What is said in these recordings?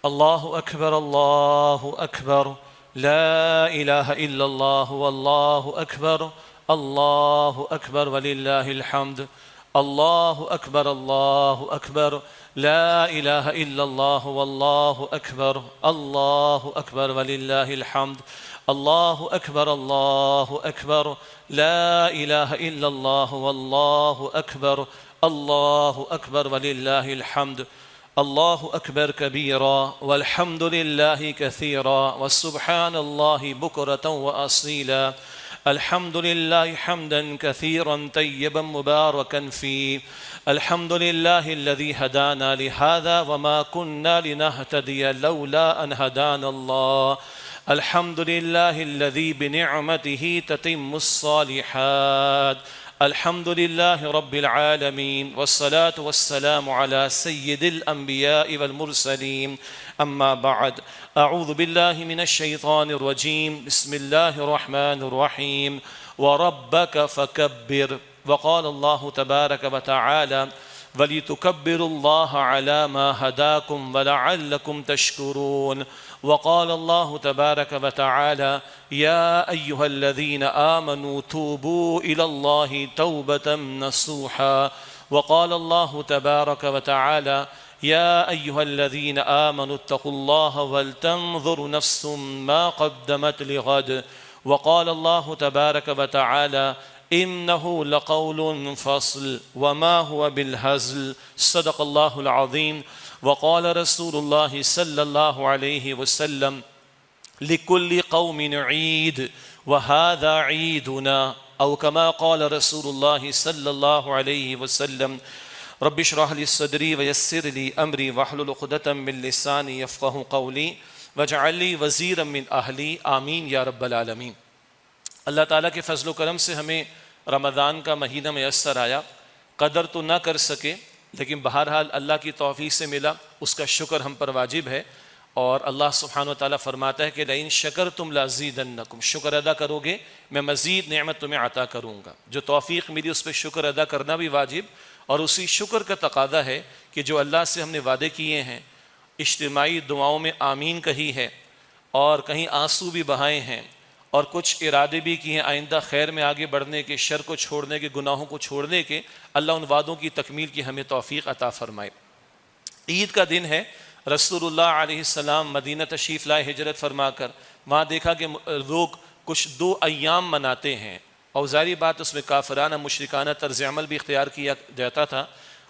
الله أكبر الله أكبر لا إله إلا الله والله أكبر الله أكبر ولله الحمد الله أكبر الله أكبر لا إله إلا الله والله أكبر الله أكبر ولله الحمد الله أكبر الله أكبر لا إله إلا الله والله أكبر الله أكبر ولله الحمد الله أكبر كبيرا والحمد لله كثيرا وسبحان الله بكرة وأصيلا الحمد لله حمدا كثيرا طيبا مباركا فيه الحمد لله الذي هدانا لهذا وما كنا لنهتدي لولا أن هدانا الله الحمد لله الذي بنعمته تتم الصالحات الحمد لله رب العالمين والصلاة والسلام على سيد الأنبياء والمرسلين أما بعد أعوذ بالله من الشيطان الرجيم بسم الله الرحمن الرحيم وربك فكبر وقال الله تبارك وتعالى ولتكبروا الله على ما هداكم ولعلكم تشكرون وقال الله تبارك وتعالى يا أيها الذين آمنوا توبوا إلى الله توبة نصوحا وقال الله تبارك وتعالى يا أيها الذين آمنوا اتقوا الله ولتنظر نفس ما قدمت لغد وقال الله تبارك وتعالى إنه لقول فصل وما هو بالهزل صدق الله العظيم وقال رسول الله صلى الله عليه وسلم لكل قوم عيد وهذا عيدنا أو كما قال رسول الله صلى الله عليه وسلم رب اشرح لي صدري ويسر لي أمري واحلل عقدة من لساني يفقهوا قولي واجعل لي وزيرا من أهلي آمين یا رب العالمین۔ اللہ تعالیٰ کے فضل و کرم سے ہمیں رمضان کا مہینہ میسر آیا، قدر تو نہ کر سکے لیکن بہرحال اللہ کی توفیق سے ملا، اس کا شکر ہم پر واجب ہے۔ اور اللہ سبحانہ و تعالیٰ فرماتا ہے کہ لئن شکرتم لازیدنکم، شکر ادا کرو گے میں مزید نعمت تمہیں عطا کروں گا۔ جو توفیق ملی اس پہ شکر ادا کرنا بھی واجب، اور اسی شکر کا تقاضا ہے کہ جو اللہ سے ہم نے وعدے کیے ہیں، اجتماعی دعاؤں میں آمین کہی ہے اور کہیں آنسو بھی بہائے ہیں اور کچھ ارادے بھی کیے ہیں آئندہ خیر میں آگے بڑھنے کے، شر کو چھوڑنے کے، گناہوں کو چھوڑنے کے، اللہ ان وعدوں کی تکمیل کی ہمیں توفیق عطا فرمائے۔ عید کا دن ہے، رسول اللہ علیہ السلام مدینہ تشریف لائے ہجرت فرما کر، وہاں دیکھا کہ لوگ کچھ 2 ایام مناتے ہیں، اور ظاہری بات اس میں کافرانہ مشرکانہ طرز عمل بھی اختیار کیا جاتا تھا۔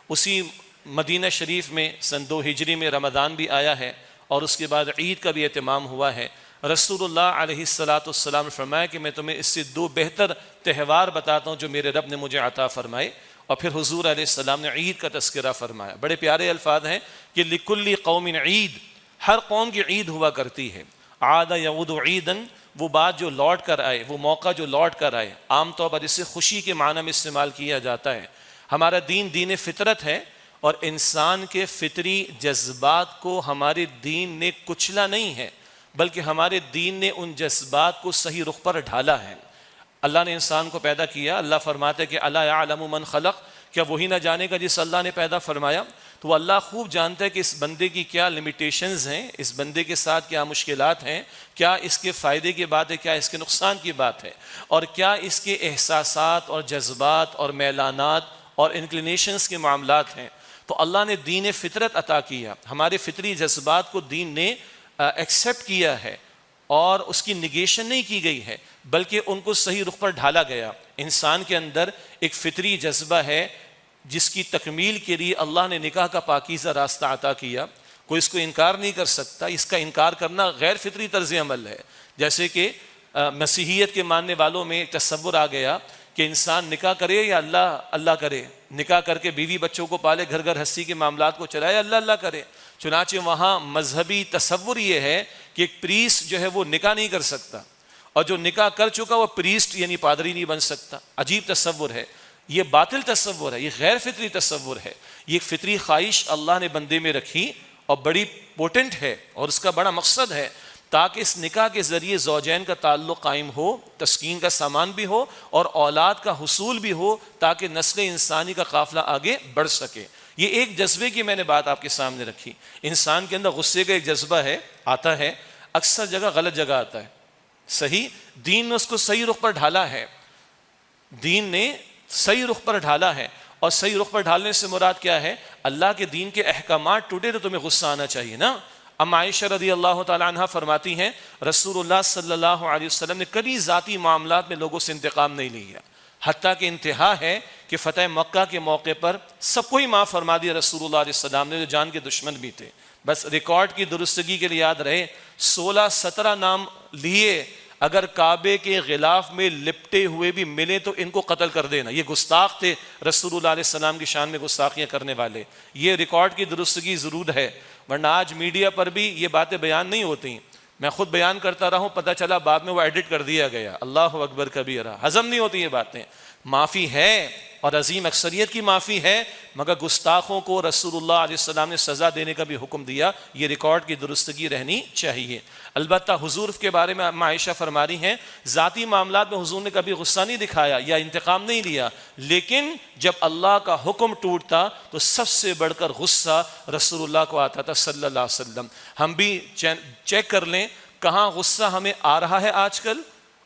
اسی مدینہ شریف میں سن 2 ہجری میں رمضان بھی آیا ہے اور اس کے بعد عید کا بھی اہتمام ہوا ہے۔ رسول اللہ علیہ السلام نے فرمایا کہ میں تمہیں اس سے 2 بہتر تہوار بتاتا ہوں جو میرے رب نے مجھے عطا فرمائے، اور پھر حضور علیہ السلام نے عید کا تذکرہ فرمایا۔ بڑے پیارے الفاظ ہیں کہ لِكُلِّ قَوْمٍ عید، ہر قوم کی عید ہوا کرتی ہے۔ عَادَ يَعُودُ عِيدًا، وہ بات جو لوٹ کر آئے، وہ موقع جو لوٹ کر آئے، عام طور پر اسے خوشی کے معنی میں استعمال کیا جاتا ہے۔ ہمارا دین دین فطرت ہے، اور انسان کے فطری جذبات کو ہمارے دین نے کچلا نہیں ہے، بلکہ ہمارے دین نے ان جذبات کو صحیح رخ پر ڈھالا ہے۔ اللہ نے انسان کو پیدا کیا، اللہ فرماتا ہے کہ الا یعلم من خلق، کیا وہی نہ جانے گا جس اللہ نے پیدا فرمایا؟ تو وہ اللہ خوب جانتا ہے کہ اس بندے کی کیا لیمیٹیشنز ہیں، اس بندے کے ساتھ کیا مشکلات ہیں، کیا اس کے فائدے کی بات ہے، کیا اس کے نقصان کی بات ہے، اور کیا اس کے احساسات اور جذبات اور میلانات اور انکلینیشنز کے معاملات ہیں۔ تو اللہ نے دین فطرت عطا کیا، ہمارے فطری جذبات کو دین نے ایکسیپٹ کیا ہے اور اس کی نگیشن نہیں کی گئی ہے، بلکہ ان کو صحیح رخ پر ڈھالا گیا۔ انسان کے اندر ایک فطری جذبہ ہے جس کی تکمیل کے لیے اللہ نے نکاح کا پاکیزہ راستہ عطا کیا، کوئی اس کو انکار نہیں کر سکتا۔ اس کا انکار کرنا غیر فطری طرز عمل ہے۔ جیسے کہ مسیحیت کے ماننے والوں میں ایک تصور آ گیا کہ انسان نکاح کرے یا اللہ کرے، نکاح کر کے بیوی بچوں کو پالے، گھر گھر ہستی کے معاملات کو چلائے، اللہ کرے۔ چنانچہ وہاں مذہبی تصور یہ ہے کہ ایک پریسٹ جو ہے وہ نکاح نہیں کر سکتا، اور جو نکاح کر چکا وہ پریسٹ یعنی پادری نہیں بن سکتا۔ عجیب تصور ہے، یہ باطل تصور ہے، یہ غیر فطری تصور ہے۔ یہ ایک فطری خواہش اللہ نے بندے میں رکھی اور بڑی پوٹنٹ ہے، اور اس کا بڑا مقصد ہے تاکہ اس نکاح کے ذریعے زوجین کا تعلق قائم ہو، تسکین کا سامان بھی ہو اور اولاد کا حصول بھی ہو، تاکہ نسل انسانی کا قافلہ آگے بڑھ سکے۔ یہ ایک جذبے کی میں نے بات آپ کے سامنے رکھی۔ انسان کے اندر غصے کا ایک جذبہ ہے، آتا ہے، اکثر جگہ غلط جگہ آتا ہے، صحیح دین نے اس کو صحیح رخ پر ڈھالا ہے، دین نے صحیح رخ پر ڈھالا ہے۔ اور صحیح رخ پر ڈھالنے سے مراد کیا ہے؟ اللہ کے دین کے احکامات ٹوٹے تو تمہیں غصہ آنا چاہیے نا۔ ام عائشہ رضی اللہ تعالی عنہ فرماتی ہیں رسول اللہ صلی اللہ علیہ وسلم نے کبھی ذاتی معاملات میں لوگوں سے انتقام نہیں لیا، حتیٰ کہ انتہا ہے کہ فتح مکہ کے موقع پر سب کو ہی معاف فرما دیا رسول اللہ علیہ السلام نے، جو جان کے دشمن بھی تھے۔ بس ریکارڈ کی درستگی کے لیے یاد رہے 16-17 نام لیے، اگر کعبے کے غلاف میں لپٹے ہوئے بھی ملے تو ان کو قتل کر دینا، یہ گستاخ تھے رسول اللہ علیہ السلام کی شان میں گستاخیاں کرنے والے۔ یہ ریکارڈ کی درستگی ضرور ہے، ورنہ آج میڈیا پر بھی یہ باتیں بیان نہیں ہوتی۔ میں خود بیان کرتا رہا ہوں، پتہ چلا بعد میں وہ ایڈٹ کر دیا گیا، اللہ اکبر کبیرہ، ہضم نہیں ہوتی یہ باتیں۔ معافی ہے اور عظیم اکثریت کی معافی ہے، مگر گستاخوں کو رسول اللہ علیہ السلام نے سزا دینے کا بھی حکم دیا، یہ ریکارڈ کی درستگی رہنی چاہیے۔ البتہ حضور کے بارے میں عائشہ فرما رہی ہیں ذاتی معاملات میں حضور نے کبھی غصہ نہیں دکھایا یا انتقام نہیں لیا، لیکن جب اللہ کا حکم ٹوٹتا تو سب سے بڑھ کر غصہ رسول اللہ کو آتا تھا صلی اللہ علیہ وسلم۔ ہم بھی چیک کر لیں کہاں غصہ ہمیں آ رہا ہے آج کل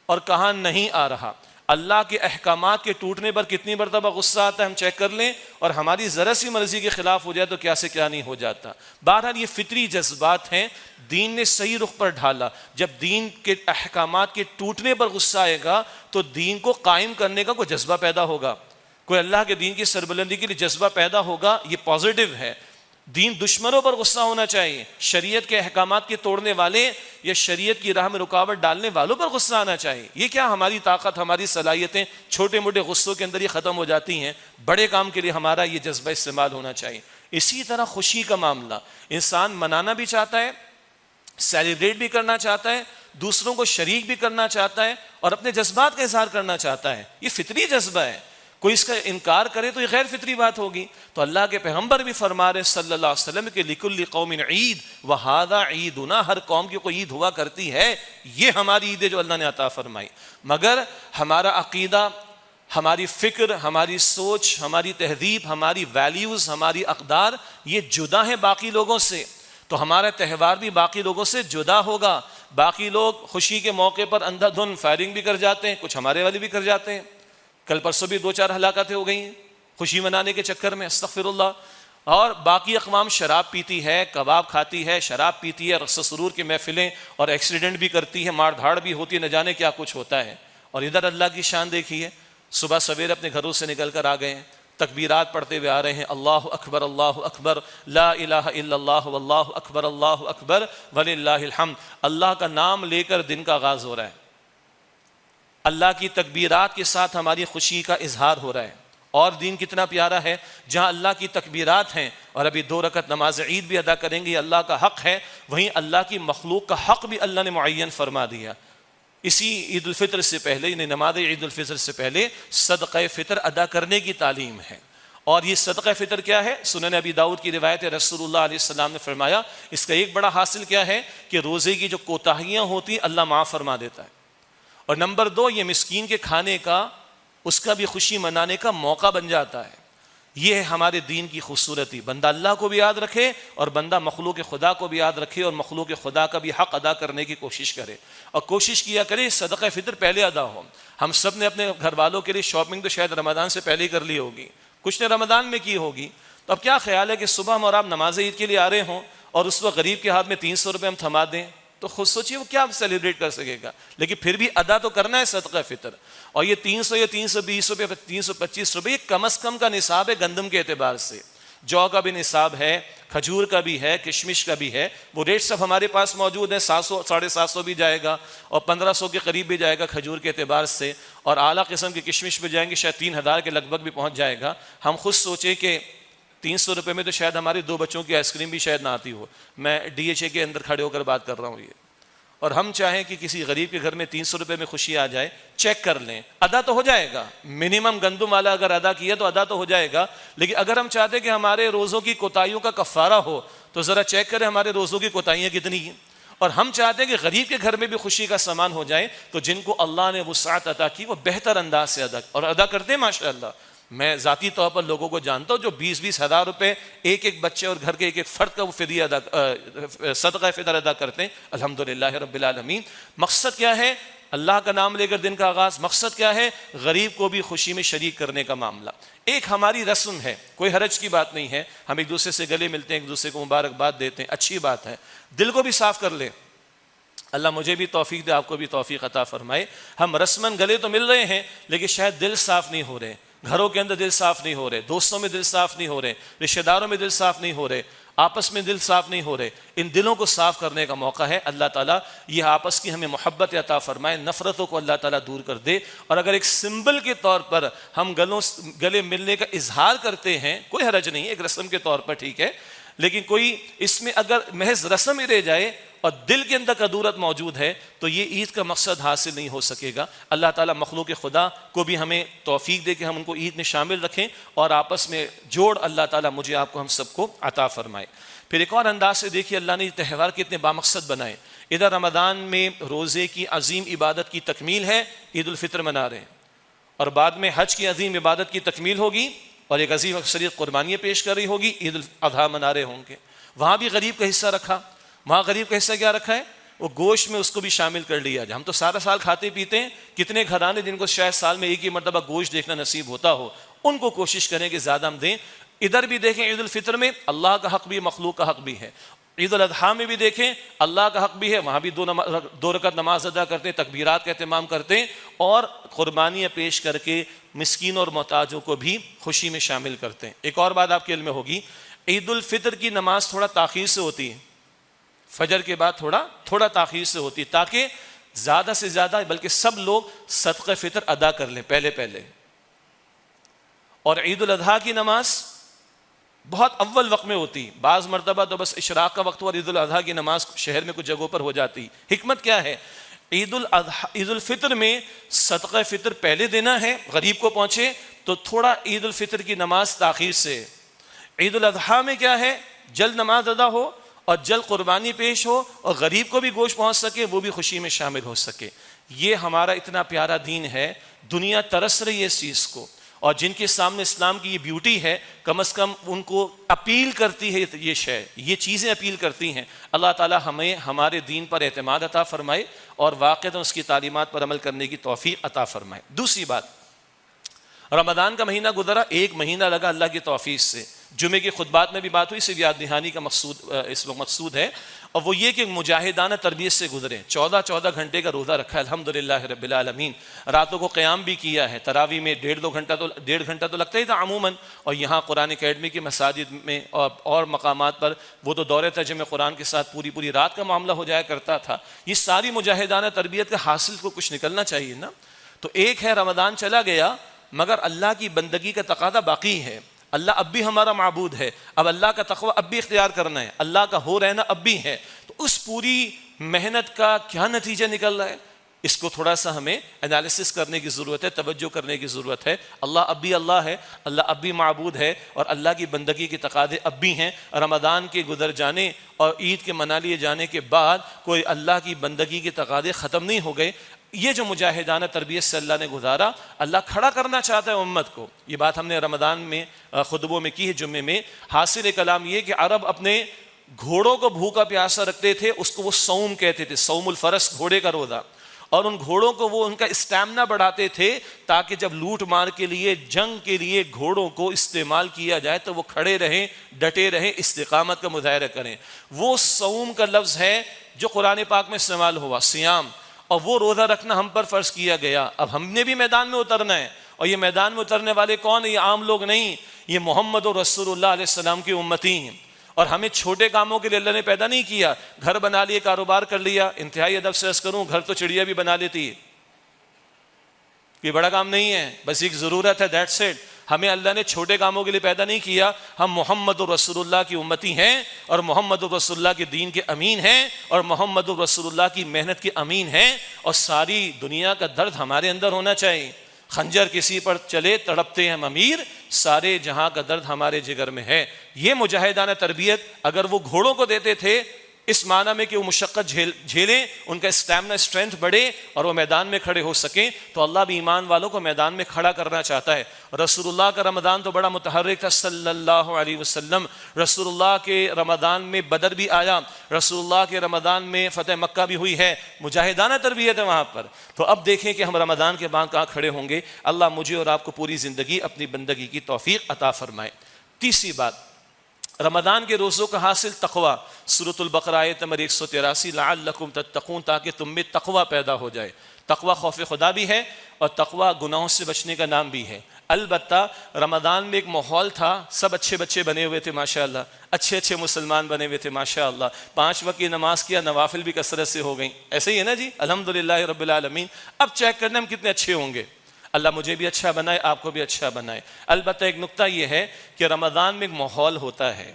اور کہاں نہیں آ رہا۔ اللہ کے احکامات کے ٹوٹنے پر کتنی مرتبہ غصہ آتا ہے ہم چیک کر لیں، اور ہماری ذرا سی مرضی کے خلاف ہو جائے تو کیا سے کیا نہیں ہو جاتا۔ بہرحال یہ فطری جذبات ہیں، دین نے صحیح رخ پر ڈھالا۔ جب دین کے احکامات کے ٹوٹنے پر غصہ آئے گا تو دین کو قائم کرنے کا کوئی جذبہ پیدا ہوگا، کوئی اللہ کے دین کی سربلندی کے لیے جذبہ پیدا ہوگا، یہ پازیٹیو ہے۔ دین دشمنوں پر غصہ ہونا چاہیے، شریعت کے احکامات کے توڑنے والے یا شریعت کی راہ میں رکاوٹ ڈالنے والوں پر غصہ آنا چاہیے۔ یہ کیا ہماری طاقت، ہماری صلاحیتیں چھوٹے موٹے غصوں کے اندر ہی ختم ہو جاتی ہیں، بڑے کام کے لیے ہمارا یہ جذبہ استعمال ہونا چاہیے۔ اسی طرح خوشی کا معاملہ، انسان منانا بھی چاہتا ہے، سیلیبریٹ بھی کرنا چاہتا ہے، دوسروں کو شریک بھی کرنا چاہتا ہے اور اپنے جذبات کا اظہار کرنا چاہتا ہے، یہ فطری جذبہ ہے۔ کوئی اس کا انکار کرے تو یہ غیر فطری بات ہوگی۔ تو اللہ کے پیغمبر بھی فرما رہے صلی اللہ علیہ وسلم کہ لِكُلِّ قَوْمٍ عید وَهَذَا عِيدُنَا، ہر قوم کی کوئی عید ہوا کرتی ہے، یہ ہماری عید ہے جو اللہ نے عطا فرمائی۔ مگر ہمارا عقیدہ، ہماری فکر، ہماری سوچ، ہماری تہذیب، ہماری ویلیوز، ہماری اقدار یہ جدا ہیں باقی لوگوں سے، تو ہمارا تہوار بھی باقی لوگوں سے جدا ہوگا۔ باقی لوگ خوشی کے موقع پر اندھا دھن فائرنگ بھی کر جاتے ہیں، کچھ ہمارے والے بھی کر جاتے ہیں۔ کل پرسوں بھی 2-4 ہلاکتیں ہو گئی ہیں خوشی منانے کے چکر میں، استغفر اللہ۔ اور باقی اقوام شراب پیتی ہے، کباب کھاتی ہے، شراب پیتی ہے، رقص سرور کی محفلیں اور ایکسیڈنٹ بھی کرتی ہے، مار دھاڑ بھی ہوتی ہے، نہ جانے کیا کچھ ہوتا ہے۔ اور ادھر اللہ کی شان دیکھیے، صبح سویر اپنے گھروں سے نکل کر آ گئے ہیں، تکبیرات پڑھتے ہوئے آ رہے ہیں، اللہ اکبر اللہ اکبر لا الہ الا اللہ واللہ اکبر اللہ اکبر وللہ الحمد۔ اللہ کا نام لے کر دن کا آغاز ہو رہا ہے، اللہ کی تکبیرات کے ساتھ ہماری خوشی کا اظہار ہو رہا ہے۔ اور دین کتنا پیارا ہے، جہاں اللہ کی تکبیرات ہیں اور ابھی 2 رکعت نماز عید بھی ادا کریں گے، یہ اللہ کا حق ہے، وہیں اللہ کی مخلوق کا حق بھی اللہ نے معین فرما دیا۔ اسی عید الفطر سے پہلے، یعنی نماز عید الفطر سے پہلے صدقہ فطر ادا کرنے کی تعلیم ہے۔ اور یہ صدقہ فطر کیا ہے؟ سنن ابی داؤد کی روایت ہے، رسول اللہ علیہ السلام نے فرمایا اس کا ایک بڑا حاصل کیا ہے کہ روزے کی جو کوتاہیاں ہوتی اللہ معاف فرما دیتا ہے، اور نمبر 2 یہ مسکین کے کھانے کا، اس کا بھی خوشی منانے کا موقع بن جاتا ہے۔ یہ ہے ہمارے دین کی خوبصورتی، بندہ اللہ کو بھی یاد رکھے اور بندہ مخلوق خدا کو بھی یاد رکھے اور مخلوق خدا کا بھی حق ادا کرنے کی کوشش کرے، اور کوشش کیا کرے صدقہ فطر پہلے ادا ہو۔ ہم سب نے اپنے گھر والوں کے لیے شاپنگ تو شاید رمضان سے پہلے ہی کر لی ہوگی، کچھ نے رمضان میں کی ہوگی، تو اب کیا خیال ہے کہ صبح ہم اور آپ نماز عید کے لیے آ رہے ہوں اور اس وقت غریب کے ہاتھ میں 300 روپے ہم تھما دیں، تو خود سوچیے وہ کیا سیلیبریٹ کر سکے گا، لیکن پھر بھی ادا تو کرنا ہے صدقہ فطر۔ اور یہ 300 یا 320 روپے 325 روپے یہ کم از کم کا نصاب ہے گندم کے اعتبار سے، جو کا بھی نصاب ہے، کھجور کا بھی ہے، کشمش کا بھی ہے، وہ ریٹ سب ہمارے پاس موجود ہیں، 700 750 بھی جائے گا اور 1500 کے قریب بھی جائے گا کھجور کے اعتبار سے، اور اعلیٰ قسم کی کشمش پہ جائیں گے شاید 3000 کے لگ بھگ بھی پہنچ جائے گا۔ ہم خود سوچیں کہ 300 روپے میں تو شاید ہماری 2 بچوں کی آئس کریم بھی شاید نہ آتی ہو، میں DHA کے اندر کھڑے ہو کر بات کر رہا ہوں یہ، اور ہم چاہیں کہ کسی غریب کے گھر میں 300 روپے میں خوشی آ جائے، چیک کر لیں، ادا تو ہو جائے گا، منیمم گندم والا اگر ادا کیا تو ادا تو ہو جائے گا، لیکن اگر ہم چاہتے ہیں کہ ہمارے روزوں کی کوتاہیوں کا کفارہ ہو تو ذرا چیک کریں ہمارے روزوں کی کوتاہیاں کتنی ہیں، اور ہم چاہتے ہیں کہ غریب کے گھر میں بھی خوشی کا سامان ہو جائے، تو جن کو اللہ نے وسعت عطا کی وہ بہتر انداز سے ادا کرتے ہیں ماشاءاللہ۔ میں ذاتی طور پر لوگوں کو جانتا ہوں جو 20-20 ہزار روپے ایک ایک بچے اور گھر کے ایک ایک فرد کا وہ فدیہ صدقہ فطر ادا کرتے ہیں، الحمدللہ رب العالمین۔ مقصد کیا ہے؟ اللہ کا نام لے کر دن کا آغاز۔ مقصد کیا ہے؟ غریب کو بھی خوشی میں شریک کرنے کا معاملہ۔ ایک ہماری رسم ہے، کوئی حرج کی بات نہیں ہے، ہم ایک دوسرے سے گلے ملتے ہیں، ایک دوسرے کو مبارکباد دیتے ہیں، اچھی بات ہے، دل کو بھی صاف کر لیں۔ اللہ مجھے بھی توفیق دے، آپ کو بھی توفیق عطا فرمائے۔ ہم رسماً گلے تو مل رہے ہیں لیکن شاید دل صاف نہیں ہو رہے، گھروں کے اندر دل صاف نہیں ہو رہے، دوستوں میں دل صاف نہیں ہو رہے، رشتہ داروں میں دل صاف نہیں ہو رہے، آپس میں دل صاف نہیں ہو رہے۔ ان دلوں کو صاف کرنے کا موقع ہے۔ اللہ تعالیٰ یہ آپس کی ہمیں محبت عطا فرمائے، نفرتوں کو اللہ تعالیٰ دور کر دے۔ اور اگر ایک سمبل کے طور پر ہم گلے ملنے کا اظہار کرتے ہیں، کوئی حرج نہیں، ایک رسم کے طور پر ٹھیک ہے، لیکن کوئی اس میں اگر محض رسم ہی رہ جائے اور دل کے اندر کدورت موجود ہے تو یہ عید کا مقصد حاصل نہیں ہو سکے گا۔ اللہ تعالیٰ مخلوق خدا کو بھی ہمیں توفیق دے کہ ہم ان کو عید میں شامل رکھیں اور آپس میں جوڑ اللہ تعالیٰ مجھے آپ کو ہم سب کو عطا فرمائے۔ پھر ایک اور انداز سے دیکھیے اللہ نے یہ تہوار کتنے بامقصد بنائے۔ ادھر رمضان میں روزے کی عظیم عبادت کی تکمیل ہے، عید الفطر منا رہے ہیں، اور بعد میں حج کی عظیم عبادت کی تکمیل ہوگی اور ایک عظیم اکثریت قربانیاں پیش کر رہی ہوگی، عید الاضحیٰ منا رہے ہوں گے۔ وہاں بھی غریب کا حصہ رکھا، وہاں غریب کا حصہ کیا رکھا ہے؟ وہ گوشت میں اس کو بھی شامل کر لیا جائے۔ ہم تو سارا سال کھاتے پیتے ہیں، کتنے گھرانے جن کو شاید سال میں ایک ہی مرتبہ گوشت دیکھنا نصیب ہوتا ہو، ان کو کوشش کریں کہ زیادہ ہم دیں۔ ادھر بھی دیکھیں عید الفطر میں اللہ کا حق بھی مخلوق کا حق بھی ہے، عید الاضحیٰ میں بھی دیکھیں اللہ کا حق بھی ہے، وہاں بھی 2 رکعت نماز ادا کرتے ہیں، تکبیرات کا اہتمام کرتے ہیں اور قربانیاں پیش کر کے مسکینوں اور محتاجوں کو بھی خوشی میں شامل کرتے ہیں۔ ایک اور بات آپ کے علم میں ہوگی، عید الفطر کی نماز تھوڑا تاخیر سے ہوتی ہے، فجر کے بعد تھوڑا تاخیر سے ہوتی ہے تاکہ زیادہ سے زیادہ بلکہ سب لوگ صدقہ فطر ادا کر لیں پہلے۔ اور عید الاضحیٰ کی نماز بہت اول وقت میں ہوتی، بعض مرتبہ تو بس اشراق کا وقت ہوا، عید الاضحیٰ کی نماز شہر میں کچھ جگہوں پر ہو جاتی۔ حکمت کیا ہے؟ عید الفطر میں صدقہ فطر پہلے دینا ہے، غریب کو پہنچے، تو تھوڑا عید الفطر کی نماز تاخیر سے۔ عید الاضحیٰ میں کیا ہے؟ جلد نماز ادا ہو اور جلد قربانی پیش ہو اور غریب کو بھی گوشت پہنچ سکے، وہ بھی خوشی میں شامل ہو سکے۔ یہ ہمارا اتنا پیارا دین ہے، دنیا ترس رہی ہے اس چیز کو، اور جن کے سامنے اسلام کی یہ بیوٹی ہے کم از کم ان کو اپیل کرتی ہے، یہ چیزیں اپیل کرتی ہیں۔ اللہ تعالیٰ ہمیں ہمارے دین پر اعتماد عطا فرمائے اور واقعتاً اس کی تعلیمات پر عمل کرنے کی توفیق عطا فرمائے۔ دوسری بات، رمضان کا مہینہ گزرا، 1 مہینہ لگا اللہ کی توفیق سے۔ جمعے کی خطبات میں بھی بات ہوئی، صرف یاد دہانی کا اس وقت مقصود ہے، اور وہ یہ کہ مجاہدانہ تربیت سے گزرے۔ 14 گھنٹے کا روزہ رکھا ہے الحمدللہ رب العالمین، راتوں کو قیام بھی کیا ہے، تراویح میں 1.5 گھنٹہ تو لگتا ہی تھا عموماً، اور یہاں قرآن اکیڈمی کے مساجد میں اور مقامات پر وہ تو دورے ترجمہ قرآن کے ساتھ پوری رات کا معاملہ ہو جایا کرتا تھا۔ یہ ساری مجاہدانہ تربیت کا حاصل کو کچھ نکلنا چاہیے نا۔ تو ایک ہے رمضان چلا گیا مگر اللہ کی بندگی کا تقاضا باقی ہے، اللہ اب بھی ہمارا معبود ہے، اب اللہ کا تقوی اب بھی اختیار کرنا ہے، اللہ کا ہو رہنا اب بھی ہے۔ تو اس پوری محنت کا کیا نتیجہ نکل رہا ہے، اس کو تھوڑا سا ہمیں انالیسس کرنے کی ضرورت ہے، توجہ کرنے کی ضرورت ہے۔ اللہ اب بھی اللہ ہے، اللہ اب بھی معبود ہے، اور اللہ کی بندگی کے تقاضے اب بھی ہیں۔ رمضان کے گزر جانے اور عید کے منا لیے جانے کے بعد کوئی اللہ کی بندگی کے تقاضے ختم نہیں ہو گئے۔ یہ جو مجاہدانہ تربیت سے اللہ نے گزارا، اللہ کھڑا کرنا چاہتا ہے امت کو۔ یہ بات ہم نے رمضان میں خطبوں میں کی ہے، جمعے میں۔ حاصل کلام یہ کہ عرب اپنے گھوڑوں کو بھوکا پیاسا رکھتے تھے، اس کو وہ صوم کہتے تھے، صوم الفرس، گھوڑے کا روزہ، اور ان گھوڑوں کو وہ ان کا اسٹیمنا بڑھاتے تھے تاکہ جب لوٹ مار کے لیے، جنگ کے لیے گھوڑوں کو استعمال کیا جائے تو وہ کھڑے رہیں، ڈٹے رہیں، استقامت کا مظاہرہ کریں۔ وہ صوم کا لفظ ہے جو قرآن پاک میں استعمال ہوا، سیام، اور وہ روزہ رکھنا ہم پر فرض کیا گیا۔ اب ہم نے بھی میدان میں اترنا ہے، اور یہ میدان میں اترنے والے کون ہیں؟ یہ عام لوگ نہیں، یہ محمد رسول اللہ علیہ السلام کی امتی ہیں۔ اور ہمیں چھوٹے کاموں کے لیے اللہ نے پیدا نہیں کیا۔ گھر بنا لیے، کاروبار کر لیا، انتہائی ادب سے عرض کروں گھر تو چڑیا بھی بنا لیتی ہے، یہ بڑا کام نہیں ہے، بس ایک ضرورت ہے، دیٹس اٹ۔ ہمیں اللہ نے چھوٹے کاموں کے لیے پیدا نہیں کیا، ہم محمد رسول اللہ کی امتی ہیں، اور محمد رسول اللہ کے دین کے امین ہیں، اور محمد رسول اللہ کی محنت کے امین ہیں، اور ساری دنیا کا درد ہمارے اندر ہونا چاہیے۔ خنجر کسی پر چلے تڑپتے ہیں ہم امیر، سارے جہاں کا درد ہمارے جگر میں ہے۔ یہ مجاہدانہ تربیت اگر وہ گھوڑوں کو دیتے تھے اس معنی میں کہ وہ مشقت جھیلیں، ان کا اسٹیمنا اسٹرینتھ بڑھے اور وہ میدان میں کھڑے ہو سکیں. تو اللہ بھی ایمان والوں کو میدان میں کھڑا کرنا چاہتا ہے. رسول اللہ کا رمضان تو بڑا متحرک تھا صلی اللہ علیہ وسلم. رسول اللہ کے رمضان میں بدر بھی آیا، رسول اللہ کے رمضان میں فتح مکہ بھی ہوئی ہے، مجاہدانہ تربیت ہے وہاں پر. تو اب دیکھیں کہ ہم رمضان کے بعد کہاں کھڑے ہوں گے. اللہ مجھے اور آپ کو پوری زندگی اپنی بندگی کی توفیق عطا فرمائے. تیسری بات، رمضان کے روزوں کا حاصل تقوی. سورۃ البقرہ آیت نمبر 183، لعلکم تتقون، تاکہ تم میں تقوی پیدا ہو جائے. تقوی خوف خدا بھی ہے اور تقوی گناہوں سے بچنے کا نام بھی ہے. البتہ رمضان میں ایک ماحول تھا، سب اچھے بچے بنے ہوئے تھے ماشاءاللہ، اچھے مسلمان بنے ہوئے تھے ماشاءاللہ. 5 وقت کی نماز کیا، نوافل بھی کثرت سے ہو گئیں. ایسے ہی ہے نا جی، الحمدللہ رب العالمین. اب چیک کرنا ہم کتنے اچھے ہوں گے. اللہ مجھے بھی اچھا بنائے، آپ کو بھی اچھا بنائے. البتہ ایک نقطہ یہ ہے کہ رمضان میں ایک ماحول ہوتا ہے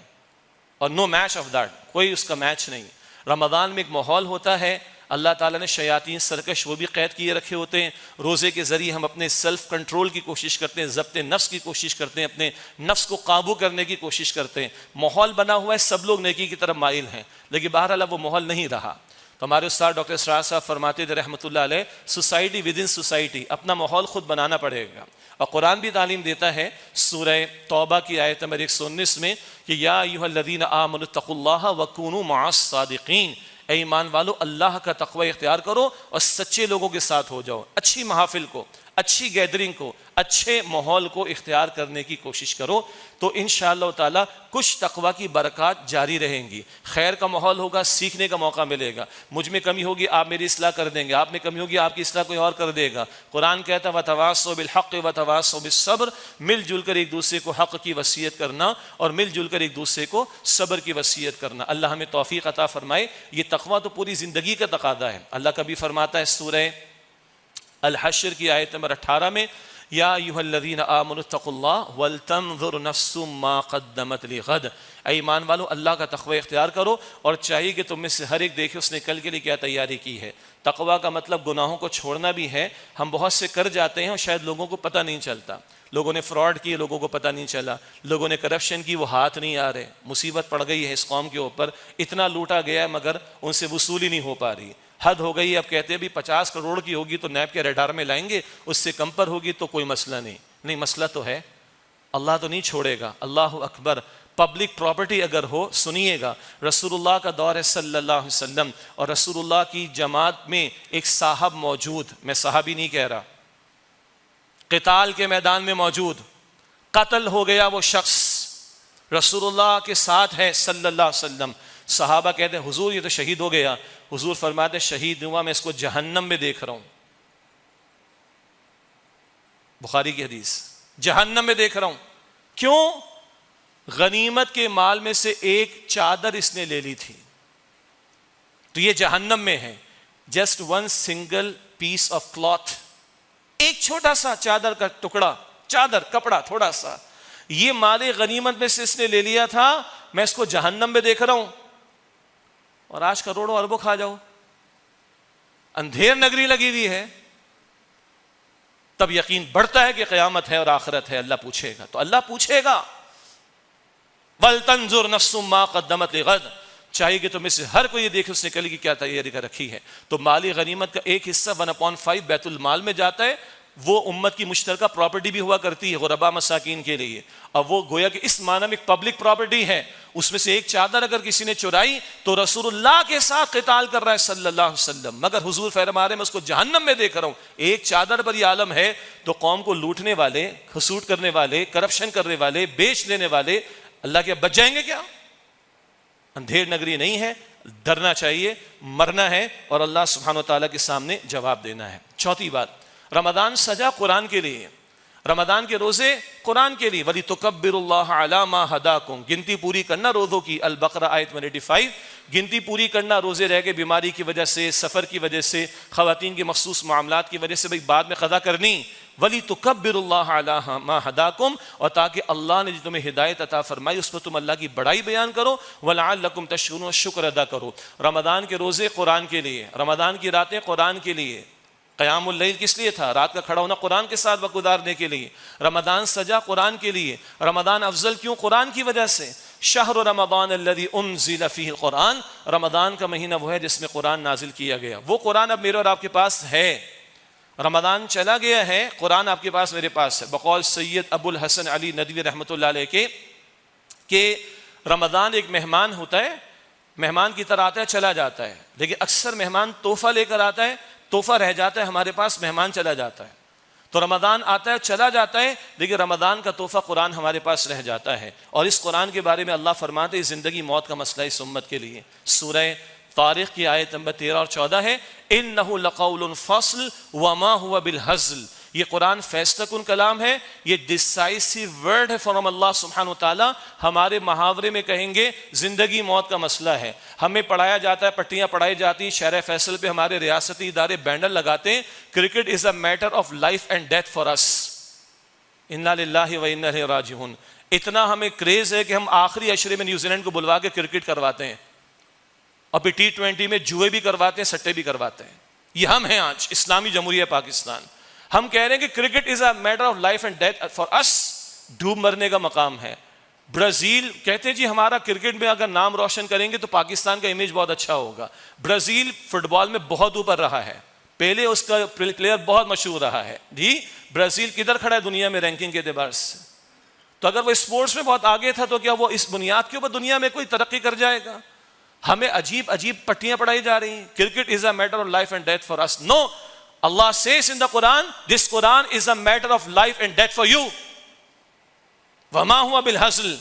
اور نو میچ آف دیٹ، کوئی اس کا میچ نہیں. رمضان میں ایک ماحول ہوتا ہے. اللہ تعالیٰ نے شیاطین سرکش وہ بھی قید کیے رکھے ہوتے ہیں. روزے کے ذریعے ہم اپنے سیلف کنٹرول کی کوشش کرتے ہیں، ضبط نفس کی کوشش کرتے ہیں، اپنے نفس کو قابو کرنے کی کوشش کرتے ہیں. ماحول بنا ہوا ہے، سب لوگ نیکی کی طرف مائل ہیں، لیکن بہرحال اب وہ ماحول نہیں رہا. تو ہمارے استاد ڈاکٹر اسرار صاحب فرماتے تھے رحمۃ اللہ علیہ، سوسائٹی ود ان سوسائٹی، اپنا ماحول خود بنانا پڑے گا. اور قرآن بھی تعلیم دیتا ہے سورہ توبہ کی آیت نمبر 119 میں کہ یا ایھا الذین آمنوا اتقوا اللہ وکونوا مع الصادقین، اے ایمان والو اللہ کا تقوی اختیار کرو اور سچے لوگوں کے ساتھ ہو جاؤ. اچھی محافل کو، اچھی گیدرنگ کو، اچھے ماحول کو اختیار کرنے کی کوشش کرو. تو انشاءاللہ تعالی کچھ تقوی کی برکات جاری رہیں گی. خیر کا ماحول ہوگا، سیکھنے کا موقع ملے گا. مجھ میں کمی ہوگی، آپ میری اصلاح کر دیں گے. آپ میں کمی ہوگی، آپ کی اصلاح کوئی اور کر دے گا. قرآن کہتا ہے وَتَوَاصَوْا بِالْحَقِّ وَتَوَاصَوْا بِالصَّبْرِ، مل جل کر ایک دوسرے کو حق کی وصیت کرنا اور مل جل کر ایک دوسرے کو صبر کی وصیت کرنا. اللہ ہمیں توفیق عطا فرمائے. یہ تقوی تو پوری زندگی کا تقاضا ہے. اللہ کبھی فرماتا ہے سورہ الحشر کی آیت نمبر 18 میں یا ایھا الذین آمنوا اتقوا اللہ ولتنظر نفس ما قدمت لغد، اے ایمان والو اللہ کا تقوی اختیار کرو اور چاہیے کہ تم میں سے ہر ایک دیکھے اس نے کل کے لیے کیا تیاری کی ہے. تقوی کا مطلب گناہوں کو چھوڑنا بھی ہے. ہم بہت سے کر جاتے ہیں اور شاید لوگوں کو پتہ نہیں چلتا. لوگوں نے فراڈ کیے، لوگوں کو پتہ نہیں چلا. لوگوں نے کرپشن کی، وہ ہاتھ نہیں آ رہے. مصیبت پڑ گئی ہے اس قوم کے اوپر، اتنا لوٹا گیا ہے مگر ان سے وصولی نہیں ہو پا رہی. حد ہو گئی. اب کہتے ہیں بھی 50 کروڑ کی ہوگی تو نیب کے ریڈار میں لائیں گے، اس سے کم پر ہوگی تو کوئی مسئلہ نہیں. مسئلہ تو ہے. اللہ تو نہیں چھوڑے گا. اللہ اکبر. پبلک پراپرٹی اگر ہو، سنیے گا، رسول اللہ کا دور ہے صلی اللہ علیہ وسلم اور رسول اللہ کی جماعت میں ایک صاحب موجود، میں صحابی نہیں کہہ رہا، قتال کے میدان میں موجود، قتل ہو گیا وہ شخص، رسول اللہ کے ساتھ ہے صلی اللہ علیہ وسلم. صحابہ کہتے ہیں حضور یہ تو شہید ہو گیا. حضور فرماتے شہید ہوا، میں اس کو جہنم میں دیکھ رہا ہوں. بخاری کی حدیث، جہنم میں دیکھ رہا ہوں. کیوں؟ غنیمت کے مال میں سے ایک چادر اس نے لے لی تھی تو یہ جہنم میں ہے. Just one single piece of cloth, ایک چھوٹا سا چادر کا ٹکڑا، چادر کپڑا تھوڑا سا، یہ مال غنیمت میں سے اس نے لے لیا تھا. میں اس کو جہنم میں دیکھ رہا ہوں. اور آج کروڑوں اربوں کھا جاؤ، اندھیر نگری لگی ہوئی ہے. تب یقین بڑھتا ہے کہ قیامت ہے اور آخرت ہے. اللہ پوچھے گا. تو اللہ پوچھے گا وَلْتَنْظُرْ نَفْسٌ مَا قَدَّمَتْ لِغَدٍ، چاہیے کہ تم میں سے ہر کوئی یہ دیکھے اس نے کل کی کیا تیاری کر رکھی ہے. تو مالی غنیمت کا ایک حصہ 1/5 بیت المال میں جاتا ہے. وہ امت کی مشترکہ پراپرٹی بھی ہوا کرتی ہے غربا مساکین کے لیے. اور وہ گویا کہ اس معنی میں پبلک پراپرٹی ہے. اس میں سے ایک چادر اگر کسی نے چرائی تو رسول اللہ کے ساتھ قتال کر رہا ہے صلی اللہ علیہ وسلم. مگر حضور فرما رہے ہیں میں اس کو جہنم میں دیکھ رہا ہوں. ایک چادر پر یہ عالم ہے. تو قوم کو لوٹنے والے، حسود کرنے والے، کرپشن کرنے والے، بیچ لینے والے اللہ کے بچ جائیں گے کیا؟ اندھیر نگری نہیں ہے. ڈرنا چاہیے، مرنا ہے اور اللہ سبحانہ و تعالیٰ کے سامنے جواب دینا ہے. چوتھی بات، رمضان سجا قرآن کے لیے. رمضان کے روزے قرآن کے لیے. وَلِتُكَبِّرُوا اللَّهَ عَلَى مَا هَدَاكُمْ، گنتی پوری کرنا روزوں کی. البقرہ آیت 185. گنتی پوری کرنا. روزے رہ گئے بیماری کی وجہ سے، سفر کی وجہ سے، خواتین کے مخصوص معاملات کی وجہ سے، بھئی بعد میں قضا کرنی. وَلِتُكَبِّرُوا اللَّهَ عَلَى مَا هَدَاكُمْ، اور تاکہ اللہ نے جو تمہیں ہدایت عطا فرمائی اس پر تم اللہ کی بڑائی بیان کرو. وَلَعَلَّكُمْ تَشْكُرُونَ، شکر ادا کرو. رمضان کے روزے قرآن کے لیے، رمضان کی راتیں قرآن کے لیے. قیام اللیل کس لیے تھا؟ رات کا کھڑا ہونا قرآن کے ساتھ وقت گزارنے کے لیے. رمضان سجا قرآن کے لیے. رمضان افضل کیوں؟ قرآن کی وجہ سے. شہر رمضان الذی انزل فیہ القرآن، رمضان کا مہینہ وہ ہے جس میں قرآن نازل کیا گیا. وہ قرآن اب میرے اور آپ کے پاس ہے. رمضان چلا گیا ہے، قرآن آپ کے پاس میرے پاس ہے. بقول سید ابو الحسن علی ندوی رحمۃ اللہ علیہ کے کہ رمضان ایک مہمان ہوتا ہے، مہمان کی طرح آتا ہے چلا جاتا ہے، لیکن اکثر مہمان تحفہ لے کر آتا ہے، تحفہ رہ جاتا ہے ہمارے پاس، مہمان چلا جاتا ہے. تو رمضان آتا ہے چلا جاتا ہے، لیکن رمضان کا تحفہ قرآن ہمارے پاس رہ جاتا ہے. اور اس قرآن کے بارے میں اللہ فرماتے ہیں زندگی موت کا مسئلہ اس امت کے لیے. سورہ طارق کی آیت نمبر 13 اور 14 ہے اِنَّهُ لَقَوْلٌ فَصْلٌ وَمَا هُوَ بِالْهَزْلِ. یہ قرآن فیصلہ کن کلام ہے، یہ ڈسائسو ورڈ ہے فرام اللہ سبحانہ وتعالیٰ. ہمارے محاورے میں کہیں گے زندگی موت کا مسئلہ ہے. ہمیں پڑھایا جاتا ہے، پٹیاں پڑھائی جاتی ہیں، شہر فیصل پہ ہمارے ریاستی ادارے بینڈر لگاتے ہیں cricket is a matter of life and death for us, انا للہ و انا الیہ راجعون. اتنا ہمیں کریز ہے کہ ہم آخری عشرے میں نیوزی لینڈ کو بلوا کے کرکٹ کرواتے ہیں، اور پھر T20 میں جوئے بھی کرواتے ہیں، سٹے بھی کرواتے ہیں. یہ ہم ہیں آج اسلامی جمہوریہ پاکستان. ہم کہہ رہے ہیں کہ cricket is a matter of life and death for us, ڈوب مرنے کا مقام ہے. برازیل کہتے ہیں جی ہمارا کرکٹ میں اگر نام روشن کریں گے تو پاکستان کا امیج بہت اچھا ہوگا. برازیل فٹ بال میں بہت اوپر رہا ہے، پہلے اس کا پلیئر بہت مشہور رہا ہے. جی برازیل کدھر کھڑا ہے دنیا میں رینکنگ کے اعتبار سے؟ تو اگر وہ اسپورٹس میں بہت آگے تھا تو کیا وہ اس بنیاد کے اوپر دنیا میں کوئی ترقی کر جائے گا؟ ہمیں عجیب عجیب پٹیاں پڑھائی جا رہی ہیں. Cricket is a matter of life and death for us. No, Allah says in the Quran, this Quran is a matter of life and death for you. وَمَا هُوَ بِالْهَزْلِ.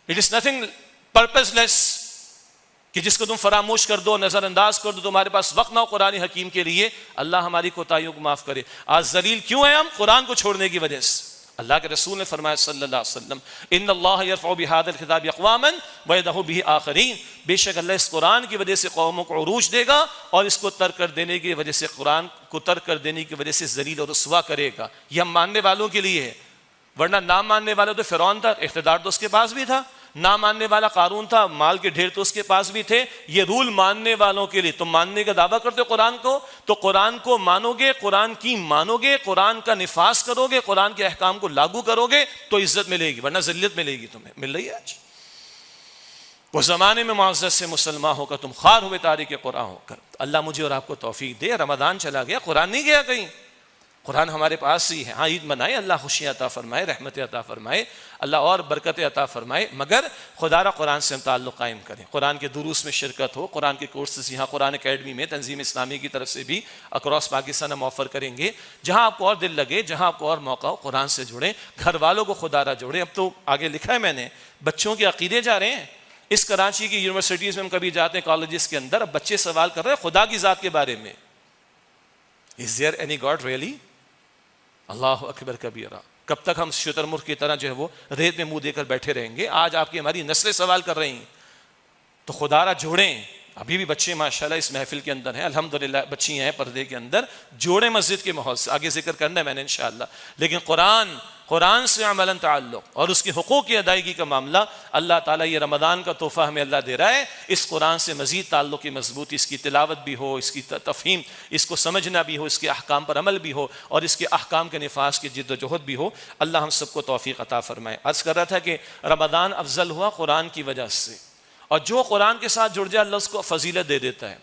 It is nothing purposeless کہ جس کو تم فراموش کر دو، نظر انداز کر دو، تمہارے پاس وقت نہ ہو قرآن حکیم کے لیے. اللہ ہماری کوتاہیوں کو معاف کرے. آج ذلیل کیوں ہیں ہم؟ قرآن کو چھوڑنے کی وجہ سے. اللہ کے رسول نے فرمایا صلی اللہ علیہ وسلم ان اللہ یرفع بہذا الکتاب اقواما ویضع بہ آخرین. بے شک اللہ اس قرآن کی وجہ سے قوموں کو عروج دے گا اور اس کو ترک کر دینے کی وجہ سے، قرآن کو ترک کر دینے کی وجہ سے ذلیل اور رسوا کرے گا. یہ ہم ماننے والوں کے لیے ہے، ورنہ نہ ماننے والا تو فرعون تھا، اقتدار تو اس کے پاس بھی تھا. نہ ماننے والا قارون تھا، مال کے ڈھیر تو اس کے پاس بھی تھے. یہ رول ماننے والوں کے لیے. تم ماننے کا دعویٰ کرتے ہو قرآن کو، تو قرآن کو مانو گے، قرآن کی مانو گے، قرآن کا نفاذ کرو گے، قرآن کے احکام کو لاگو کرو گے تو عزت ملے گی، ورنہ ذلت ملے گی. تمہیں مل رہی ہے آج. وہ زمانے میں معزز سے مسلمان ہو کر تم خوار ہوئے تاریخ قرآن ہو کر. اللہ مجھے اور آپ کو توفیق دے. رمضان چلا گیا، قرآن نہیں گیا کہیں، قرآن ہمارے پاس ہی ہے. ہاں عید منائے، اللہ خوشی عطا فرمائے، رحمت عطا فرمائے، اللہ اور برکت عطا فرمائے، مگر خدا را قرآن سے ہم تعلق قائم کریں. قرآن کے دروس میں شرکت ہو، قرآن کے کورسز یہاں قرآن اکیڈمی میں تنظیم اسلامی کی طرف سے بھی اکراس پاکستان ہم آفر کریں گے. جہاں آپ کو اور دل لگے، جہاں آپ کو اور موقع ہو، قرآن سے جڑیں، گھر والوں کو خدا را جوڑیں. اب تو آگے لکھا ہے میں نے، بچوں کے عقیدے جا رہے ہیں. اس کراچی کی یونیورسٹیز میں ہم کبھی جاتے ہیں، کالجز کے اندر، اب بچے سوال کر رہے ہیں خدا کی ذات کے بارے میں. Is there any God really؟ اللہ اکبر کبیرہ. کب تک ہم شتر مرغ کی طرح جو ہے وہ ریت میں منہ دے کر بیٹھے رہیں گے؟ آج آپ کی ہماری نسلیں سوال کر رہی ہیں. تو خدا را جوڑیں. ابھی بھی بچے ماشاءاللہ اس محفل کے اندر ہیں، الحمدللہ بچی ہیں پردے کے اندر. جوڑیں مسجد کے ماحول سے، آگے ذکر کرنا ہے میں نے انشاءاللہ. لیکن قرآن سے عملاً تعلق اور اس کی حقوق کی ادائیگی کا معاملہ اللہ تعالیٰ یہ رمضان کا تحفہ ہمیں اللہ دے رہا ہے. اس قرآن سے مزید تعلق کی مضبوطی، اس کی تلاوت بھی ہو، اس کی تفہیم، اس کو سمجھنا بھی ہو، اس کے احکام پر عمل بھی ہو، اور اس کے احکام کے نفاذ کی جد و جہد بھی ہو. اللہ ہم سب کو توفیق عطا فرمائے. عرض کر رہا تھا کہ رمضان افضل ہوا قرآن کی وجہ سے، اور جو قرآن کے ساتھ جڑ جائے اللہ اس کو فضیلت دے دیتا ہے.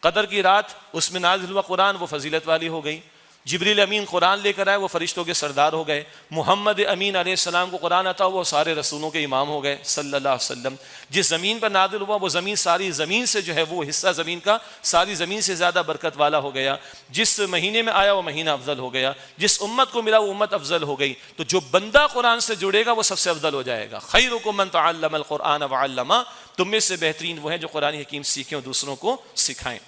قدر کی رات اس میں نازل ہوا قرآن، وہ فضیلت والی ہو گئی. جبریل امین قرآن لے کر آئے، وہ فرشتوں کے سردار ہو گئے. محمد امین علیہ السلام کو قرآن عطا ہوا، وہ سارے رسولوں کے امام ہو گئے صلی اللہ علیہ وسلم. جس زمین پر نازل ہوا وہ زمین ساری زمین سے جو ہے وہ حصہ زمین کا ساری زمین سے زیادہ برکت والا ہو گیا. جس مہینے میں آیا وہ مہینہ افضل ہو گیا. جس امت کو ملا وہ امت افضل ہو گئی. تو جو بندہ قرآن سے جڑے گا وہ سب سے افضل ہو جائے گا. خیرکم من تعلم القرآن وعلمہ. تم میں سے بہترین وہ ہیں جو قرآن حکیم سیکھیں اور دوسروں کو سکھائیں.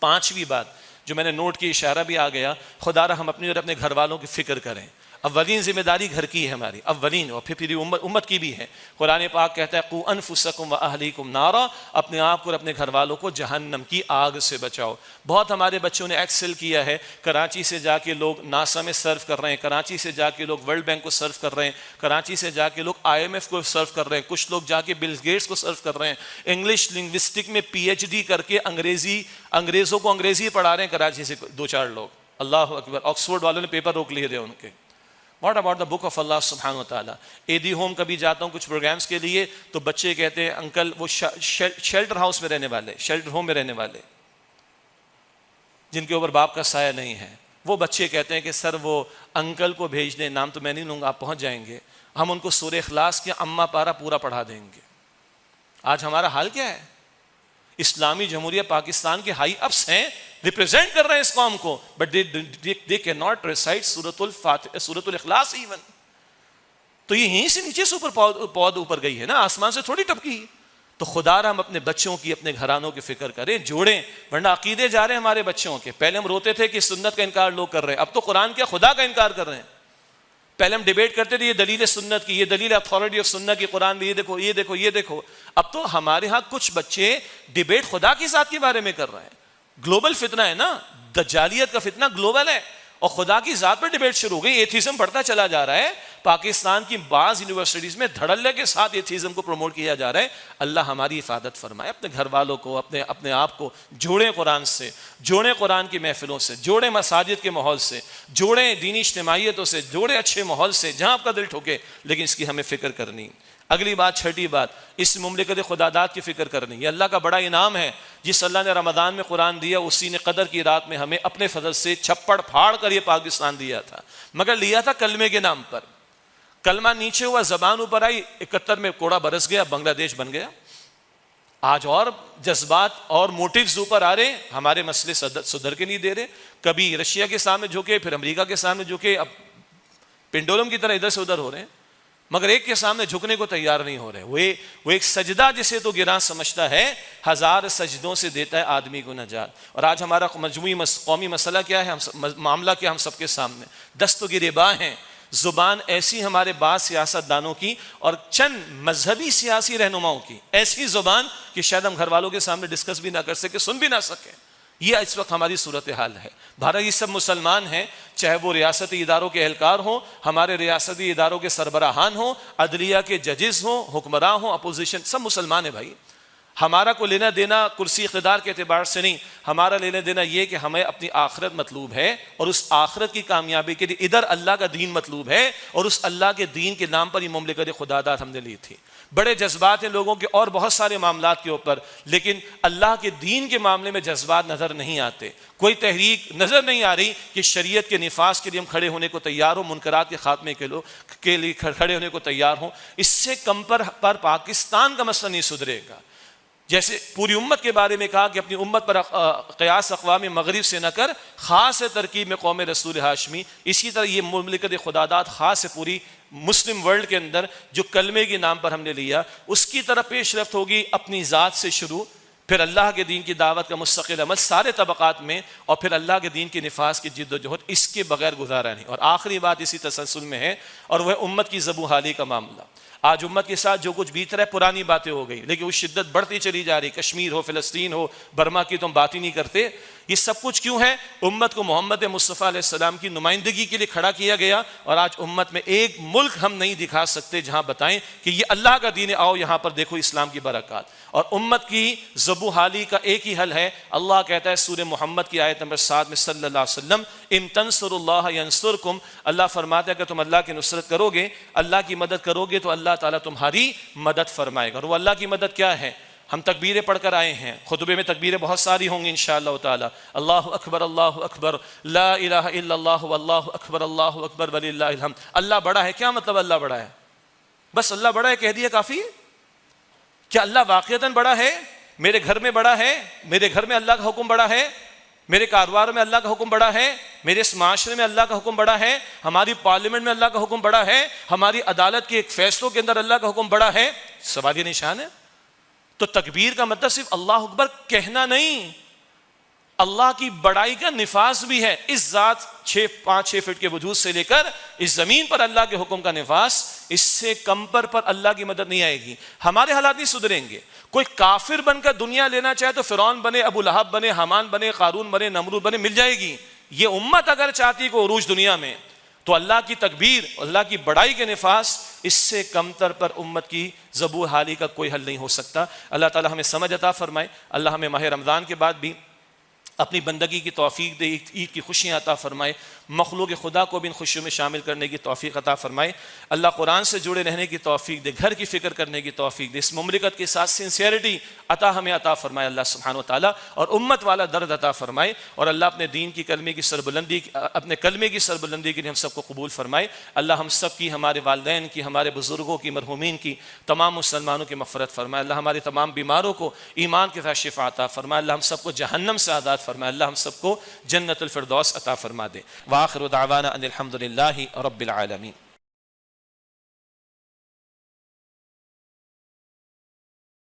پانچویں بات جو میں نے نوٹ کی، اشارہ بھی آ گیا، خدا را ہم اپنی اور اپنے گھر والوں کی فکر کریں. اولین ذمہ داری گھر کی ہے ہماری، اولین، اور پھر امت کی بھی ہے. قرآن پاک کہتا ہے قوا انفسکم واہلیکم نارا، اپنے آپ کو اور اپنے گھر والوں کو جہنم کی آگ سے بچاؤ. بہت ہمارے بچوں نے ایکسل کیا ہے. کراچی سے جا کے لوگ ناسا میں سرو کر رہے ہیں، کراچی سے جا کے لوگ ورلڈ بینک کو سرو کر رہے ہیں، کراچی سے جا کے لوگ IMF کو سرو کر رہے ہیں، کچھ لوگ جا کے بل گیٹس کو سرو کر رہے ہیں. انگلش لنگوسٹک میں PhD کر کے انگریزوں کو انگریزی پڑھا رہے ہیں کراچی سے 2-4 لوگ. اللہ اکبر. آکسفورڈ والوں نے پیپر روک لیے تھے ان کے. What about the book of Allah سبحانہ و تعالیٰ. ایدی ہوم کبھی جاتا ہوں کچھ پروگرامز کے لیے تو بچے کہتے ہیں انکل وہ شیلٹر ہاؤس میں رہنے والے، شیلٹر ہوم میں رہنے والے جن کے اوپر باپ کا سایہ نہیں ہے، وہ بچے کہتے ہیں کہ سر وہ انکل کو بھیج دیں، نام تو میں نہیں لوں گا، آپ پہنچ جائیں گے، ہم ان کو سورہ اخلاص کی اما پارا پورا پڑھا دیں گے. آج ہمارا حال کیا ہے؟ اسلامی جمہوریہ پاکستان کے ہائی اپس ہیں، ریپرزینٹ کر رہے ہیں اس قوم کو، بٹ they cannot recite سورۃ الاخلاص ایون. تو یہ یہیں سے نیچے سے پود اوپر گئی ہے نا، آسمان سے تھوڑی ٹپکی. تو خدا را ہم اپنے بچوں کی، اپنے گھرانوں کی فکر کریں، جوڑیں، ورنہ عقیدے جا رہے ہیں ہمارے بچوں کے. پہلے ہم روتے تھے کہ سنت کا انکار لوگ کر رہے ہیں، اب تو قرآن کیا خدا کا انکار کر رہے ہیں. پہلے ہم ڈیبیٹ کرتے تھے یہ دلیل سنت کی، یہ دلیل اتھارٹی آف سنت کی، قرآن میں یہ دیکھو یہ دیکھو یہ دیکھو. اب تو ہمارے ہاں کچھ بچے ڈیبیٹ خدا کی ذات کے بارے میں کر رہے ہیں. گلوبل فتنہ ہے نا، دجالیت کا فتنہ گلوبل ہے، اور خدا کی ذات پر ڈیبیٹ شروع ہو گئی. ایتھیزم بڑھتا چلا جا رہا ہے. پاکستان کی بعض یونیورسٹیز میں دھڑلے کے ساتھ ایتھیزم کو پروموٹ کیا جا رہا ہے. اللہ ہماری حفاظت فرمائے. اپنے گھر والوں کو، اپنے آپ کو جوڑیں قرآن سے، جوڑیں قرآن کی محفلوں سے، جوڑیں مساجد کے ماحول سے، جوڑیں دینی اجتماعیتوں سے، جوڑیں اچھے ماحول سے جہاں آپ کا دل ٹھوکے. لیکن اس کی ہمیں فکر کرنی. اگلی بات، چھٹی بات، اس مملکت خداداد کی فکر کرنی. یہ اللہ کا بڑا انعام ہے. جس اللہ نے رمضان میں قرآن دیا، اسی نے قدر کی رات میں ہمیں اپنے فضل سے چھپڑ پھاڑ کر یہ پاکستان دیا تھا، مگر لیا تھا کلمے کے نام پر. کلمہ نیچے ہوا، زبان اوپر آئی، 71 میں کوڑا برس گیا، بنگلہ دیش بن گیا. آج اور جذبات اور موٹیوز اوپر آ رہے، ہمارے مسئلے سدھر کے نہیں دے رہے. کبھی رشیا کے سامنے جھکے، پھر امریکہ کے سامنے جھکے، اب پنڈولم کی طرح ادھر سے ادھر ہو رہے ہیں، مگر ایک کے سامنے جھکنے کو تیار نہیں ہو رہے. وہ ایک سجدہ جسے تو گراں سمجھتا ہے، 1000 سجدوں سے دیتا ہے آدمی کو نجات. اور آج ہمارا مجموعی قومی مسئلہ کیا ہے، معاملہ کیا ہم سب کے سامنے؟ دست و گریباں ہیں. زبان ایسی ہمارے بعض سیاست دانوں کی اور چند مذہبی سیاسی رہنماؤں کی، ایسی زبان کہ شاید ہم گھر والوں کے سامنے ڈسکس بھی نہ کر سکے، سن بھی نہ سکیں. یہ اس وقت ہماری صورتحال ہے. بھارت یہ سب مسلمان ہیں، چاہے وہ ریاستی اداروں کے اہلکار ہوں، ہمارے ریاستی اداروں کے سربراہان ہوں، عدلیہ کے ججز ہوں، حکمراں ہوں، اپوزیشن، سب مسلمان ہیں بھائی. ہمارا کو لینا دینا کرسی اقتدار کے اعتبار سے نہیں، ہمارا لینا دینا یہ کہ ہمیں اپنی آخرت مطلوب ہے، اور اس آخرت کی کامیابی کے لیے ادھر اللہ کا دین مطلوب ہے، اور اس اللہ کے دین کے نام پر یہ مملکت خداداد ہم نے لی تھی. بڑے جذبات ہیں لوگوں کے اور بہت سارے معاملات کے اوپر، لیکن اللہ کے دین کے معاملے میں جذبات نظر نہیں آتے. کوئی تحریک نظر نہیں آ رہی کہ شریعت کے نفاذ کے لیے ہم کھڑے ہونے کو تیار ہوں، منکرات کے خاتمے کے لیے کھڑے ہونے کو تیار ہوں. اس سے کم پر پاکستان کا مسئلہ نہیں سدھرے گا. جیسے پوری امت کے بارے میں کہا کہ اپنی امت پر قیاس اقوام مغرب سے نہ کر، خاص ہے ترکیب میں قوم رسول ہاشمی. اسی طرح یہ مملکت خداداد خاص ہے پوری مسلم ورلڈ کے اندر، جو کلمے کے نام پر ہم نے لیا، اس کی طرف پیش رفت ہوگی اپنی ذات سے شروع، پھر اللہ کے دین کی دعوت کا مستقل عمل سارے طبقات میں، اور پھر اللہ کے دین کے نفاذ کی جد و جہد. اس کے بغیر گزارا نہیں. اور آخری بات اسی تسلسل میں ہے، اور وہ امت کی ذبح حالی کا معاملہ. آج امت کے ساتھ جو کچھ بیت رہا ہے پرانی باتیں ہو گئی، لیکن وہ شدت بڑھتی چلی جا رہی. کشمیر ہو، فلسطین ہو، برما کی تو ہم بات ہی نہیں کرتے. یہ سب کچھ کیوں ہے؟ امت کو محمد مصطفیٰ علیہ السلام کی نمائندگی کے لیے کھڑا کیا گیا. اور آج امت میں ایک ملک ہم نہیں دکھا سکتے جہاں بتائیں کہ یہ اللہ کا دین ہے، آؤ یہاں پر دیکھو اسلام کی برکات. اور امت کی ذبح حالی کا ایک ہی حل ہے. اللہ کہتا ہے سورہ محمد کی آیت نمبر 7 میں صلی اللہ علیہ وسلم، ان تنصروا اللہ ینصرکم، اللہ فرماتا ہے کہ تم اللہ کی نصرت کرو گے، اللہ کی مدد کرو گے تو اللہ تعالیٰ تمہاری مدد فرمائے گا. اور وہ اللہ کی مدد کیا ہے؟ ہم تکبیریں پڑھ کر آئے ہیں، خطبے میں تکبیریں بہت ساری ہوں گی انشاءاللہ تعالی. اللہ اکبر، اللہ اکبر، لا الہ الا اللہ، واللہ اکبر، اللہ اکبر وللہ الحمد. اللہ بڑا ہے. کیا مطلب اللہ بڑا ہے؟ بس اللہ بڑا ہے کہہ دیا کافی؟ کیا اللہ واقعتاً بڑا ہے؟ میرے گھر میں بڑا ہے، میرے گھر میں اللہ کا حکم بڑا ہے، میرے کاروبار میں اللہ کا حکم بڑا ہے، میرے اس معاشرے میں اللہ کا حکم بڑا ہے، ہماری پارلیمنٹ میں اللہ کا حکم بڑا ہے، ہماری عدالت کے ایک فیصلوں کے اندر اللہ کا حکم بڑا ہے. سوال یہ نشان ہے. تو تکبیر کا مطلب صرف اللہ اکبر کہنا نہیں، اللہ کی بڑائی کا نفاذ بھی ہے. اس ذات 5-6 فٹ کے وجود سے لے کر اس زمین پر اللہ کے حکم کا نفاذ، اس سے کم پر اللہ کی مدد نہیں آئے گی. ہمارے حالات نہیں سدھریں گے. کوئی کافر بن کر دنیا لینا چاہے تو فرعون بنے، ابو لہب بنے، حامان بنے، قارون بنے، نمرود بنے، مل جائے گی. یہ امت اگر چاہتی کو عروج دنیا میں، تو اللہ کی تکبیر، اللہ کی بڑائی کے نفاذ، اس سے کم تر پر امت کی ذبح حالی کا کوئی حل نہیں ہو سکتا. اللہ تعالی ہمیں سمجھ عطا فرمائے. اللہ ہمیں ماہ رمضان کے بعد بھی اپنی بندگی کی توفیق دے، عید کی خوشیاں عطا فرمائے. مخلوق خدا کو بھی ان خوشیوں میں شامل کرنے کی توفیق عطا فرمائے۔ اللہ قرآن سے جڑے رہنے کی توفیق دے، گھر کی فکر کرنے کی توفیق دے، اس مملکت کے ساتھ سنسیئرٹی ہمیں عطا فرمائے اللہ سبحانہ و تعالیٰ، اور امت والا درد عطا فرمائے، اور اللہ اپنے دین کی کلمے کی سربلندی، اپنے کلمے کی سربلندی کے لیے ہم سب کو قبول فرمائے۔ اللہ ہم سب کی، ہمارے والدین کی، ہمارے بزرگوں کی، مرحومین کی، تمام مسلمانوں کی مغفرت فرمائے۔ اللہ ہمارے تمام بیماروں کو ایمان کے ساتھ شفا عطا فرمائے۔ اللہ ہم سب کو جہنم سے آزاد فرمائے۔ اللہ ہم سب کو جنت الفردوس عطا فرما دے۔ وآخر دعوانا ان الحمد للہ رب العالمین۔